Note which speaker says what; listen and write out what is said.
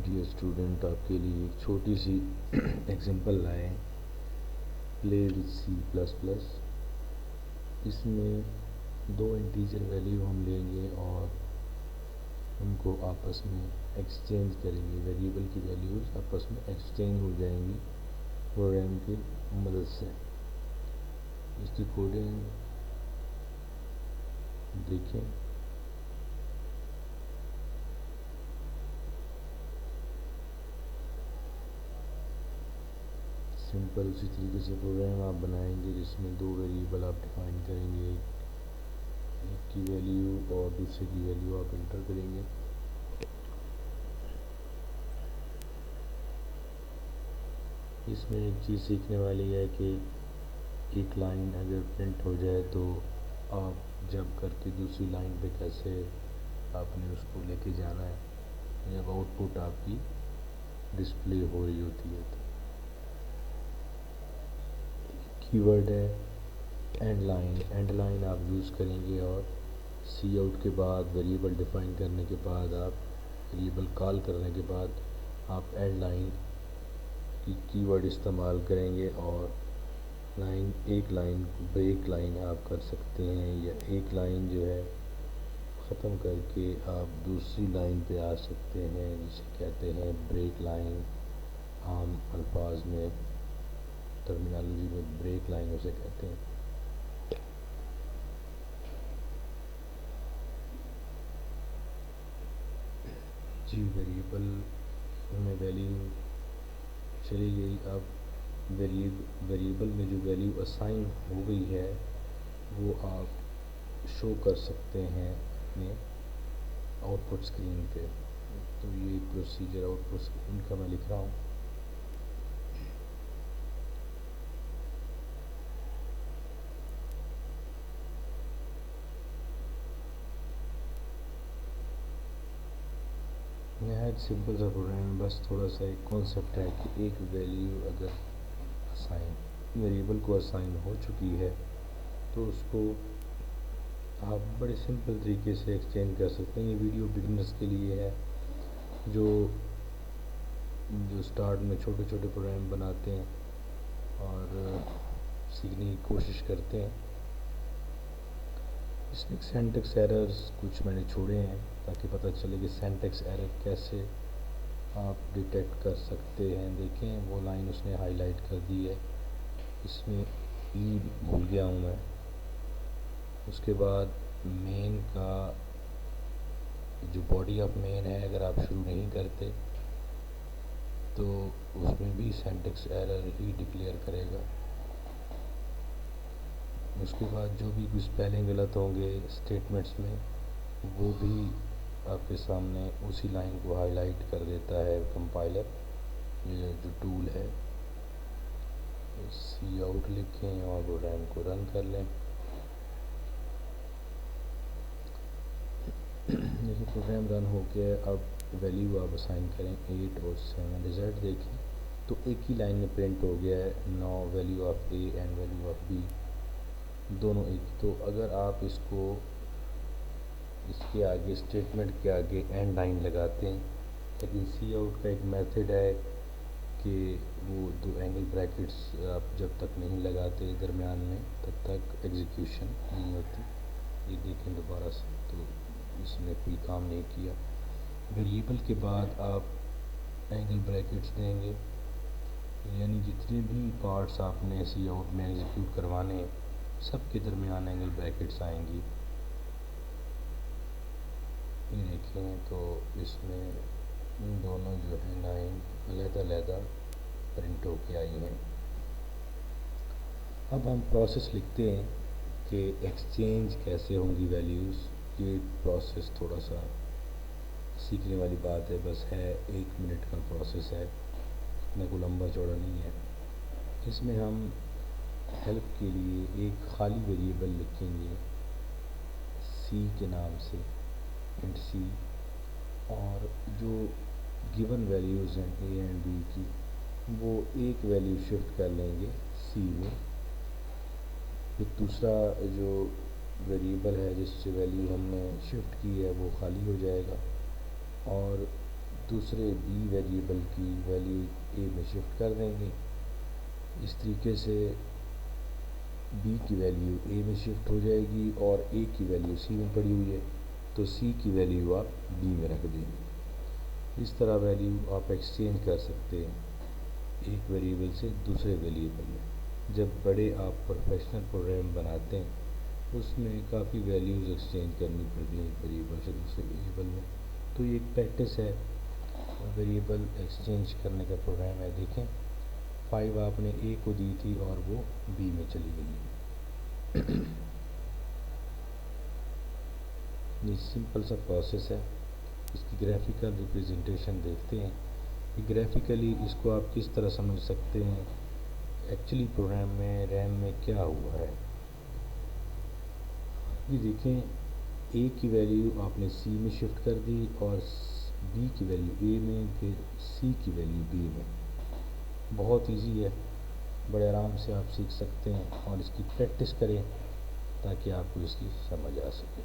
Speaker 1: Dear student, آپ کے لیے ایک چھوٹی سی ایگزامپل لائے ہیں play with C plus plus. اس میں دو انٹیجر ویلیو ہم لیں گے اور ان کو آپس میں ایکسچینج کریں گے۔ ویریبل کی ویلیوز آپس میں ایکسچینج ہو جائیں گی پروگرام کی مدد سے۔ اس کی کوڈنگ دیکھیں۔ سمپل اسی طریقے سے پروگرام آپ بنائیں گے جس میں دو ویریبل آپ ڈیفائن کریں گے، ایک کی ویلیو اور دوسرے کی ویلیو آپ انٹر کریں گے۔ اس میں ایک چیز سیکھنے والی ہے کہ ایک لائن اگر پرنٹ ہو جائے تو آپ جب کر کے دوسری لائن پہ کیسے آپ نے اس کو لے کے جانا ہے جب آؤٹ پٹ آپ کی ڈسپلے ہو رہی ہوتی ہے۔ تو کی ورڈ ہے اینڈ لائن۔ اینڈ لائن آپ یوز کریں گے اور سی آؤٹ کے بعد ویریبل ڈیفائن کرنے کے بعد آپ ویریبل کال کرنے کے بعد آپ اینڈ لائن کی ورڈ استعمال کریں گے اور ایک لائن بریک لائن آپ کر سکتے ہیں، یا ایک لائن جو ہے ختم کر کے آپ دوسری لائن پہ آ سکتے ہیں جسے کہتے ہیں بریک لائن۔ عام الفاظ میں ٹرمینالوجی میں بریک لائن اسے کہتے ہیں۔ جی ویریبل میں ویلیو چلی گئی۔ اب ویریبل میں جو ویلیو اسائن ہو گئی ہے وہ آپ شو کر سکتے ہیں اپنے آؤٹ پٹ اسکرین پہ۔ تو یہ پروسیجر آؤٹ پٹ اسکرین کا میں لکھ رہا ہوں۔ نہایت سمپل سا پروگرام ہے، بس تھوڑا سا ایک کانسیپٹ ہے کہ ایک ویلیو اگر ویریبل کو اسائن ہو چکی ہے تو اس کو آپ بڑے سمپل طریقے سے ایکسچینج کر سکتے ہیں۔ یہ ویڈیو بگنرز کے لیے ہے جو سٹارٹ میں چھوٹے چھوٹے پروگرام بناتے ہیں اور سیکھنے کی کوشش کرتے ہیں۔ اس میں سینٹیکس ایررز کچھ میں نے چھوڑے ہیں تاکہ پتہ چلے کہ سینٹیکس ایرر کیسے آپ ڈیٹیکٹ کر سکتے ہیں۔ دیکھیں وہ لائن اس نے ہائی لائٹ کر دی ہے، اس میں ای بھول گیا ہوں میں۔ اس کے بعد مین کا جو باڈی آف مین ہے اگر آپ شروع نہیں کرتے تو اس میں بھی سینٹیکس ایرر ہی ڈکلیئر کرے گا۔ اس کے بعد جو بھی کچھ اسپیلنگ غلط ہوں گے اسٹیٹمنٹس میں وہ بھی آپ کے سامنے اسی لائن کو ہائی لائٹ کر دیتا ہے کمپائلر، یہ جو ٹول ہے۔ سی آؤٹ لکھیں اور پروگرام کو رن کر لیں۔ دیکھیں پروگرام رن ہو کے اب ویلیو آپ اسائن کریں 8 اور 7۔ رزلٹ دیکھیں تو ایک ہی لائن میں پرنٹ ہو گیا ہے۔ No value of a and value of B دونوں ایک۔ تو اگر آپ اس کے آگے اسٹیٹمنٹ کے آگے اینڈ لائن لگاتے ہیں، لیکن سی آؤٹ کا ایک میتھڈ ہے کہ وہ دو اینگل بریکٹس آپ جب تک نہیں لگاتے درمیان میں تب تک ایگزیکیوشن نہیں ہوتی۔ یہ دیکھیں دوبارہ سے تو اس نے کوئی کام نہیں کیا۔ ویریبل کے بعد آپ اینگل بریکٹس دیں گے، یعنی جتنے بھی پارٹس آپ نے سی آؤٹ میں ایگزیکیوٹ کروانے ہیں سب کے درمیان اینگل بریکٹس آئیں گی۔ یہ دیکھیں تو اس میں دونوں جو ہیں لائن علیحدہ علیحدہ پرنٹ ہو کے آئی ہیں۔ اب ہم پروسیس لکھتے ہیں کہ ایکسچینج کیسے ہوں گی ویلیوز۔ یہ پروسیس تھوڑا سا سیکھنے والی بات ہے، بس ہے 1 منٹ کا پروسیس ہے، اتنا کوئی لمبا چوڑا نہیں ہے۔ اس میں ہم ہیلپ کے لیے ایک خالی ویریبل لکھیں گے سی کے نام سے، انٹ سی، اور جو گیون ویلیوز ہیں اے اینڈ بی کی وہ ایک ویلیو شفٹ کر لیں گے سی میں۔ پھر دوسرا جو ویریبل ہے جس سے ویلیو ہم نے شفٹ کی ہے وہ خالی ہو جائے گا، اور دوسرے بی ویریبل کی ویلیو اے میں شفٹ کر دیں گے. اس طریقے سے بی کی ویلیو اے میں شفٹ ہو جائے گی اور اے کی ویلیو سی میں پڑی ہوئی ہے تو سی کی ویلیو آپ بی میں رکھ دیں گے. اس طرح ویلیو آپ ایکسچینج کر سکتے ہیں ایک ویریبل سے دوسرے ویریبل میں. جب بڑے آپ پروفیشنل پروگرام بناتے ہیں اس میں کافی ویلیوز ایکسچینج کرنی پڑتی ہیں ایک ویریبل سے دوسرے ویریبل میں. تو یہ ایک پریکٹس ہے ویریبل ایکسچینج کرنے کا پروگرام ہے. دیکھیں 5 آپ نے اے کو دی تھی اور وہ بی میں چلی گئی. یہ سمپل سا پروسیس ہے. اس کی گرافیکل ریپریزنٹیشن دیکھتے ہیں کہ گرافیکلی اس کو آپ کس طرح سمجھ سکتے ہیں ایکچولی پروگرام میں ریم میں کیا ہوا ہے. یہ دیکھیں اے کی ویلیو آپ نے سی میں شفٹ کر دی اور بی کی ویلیو اے میں, پھر سی کی ویلیو بی میں. بہت ایزی ہے, بڑے آرام سے آپ سیکھ سکتے ہیں اور اس کی پریکٹس کریں تاکہ آپ کو اس کی سمجھ آ سکے.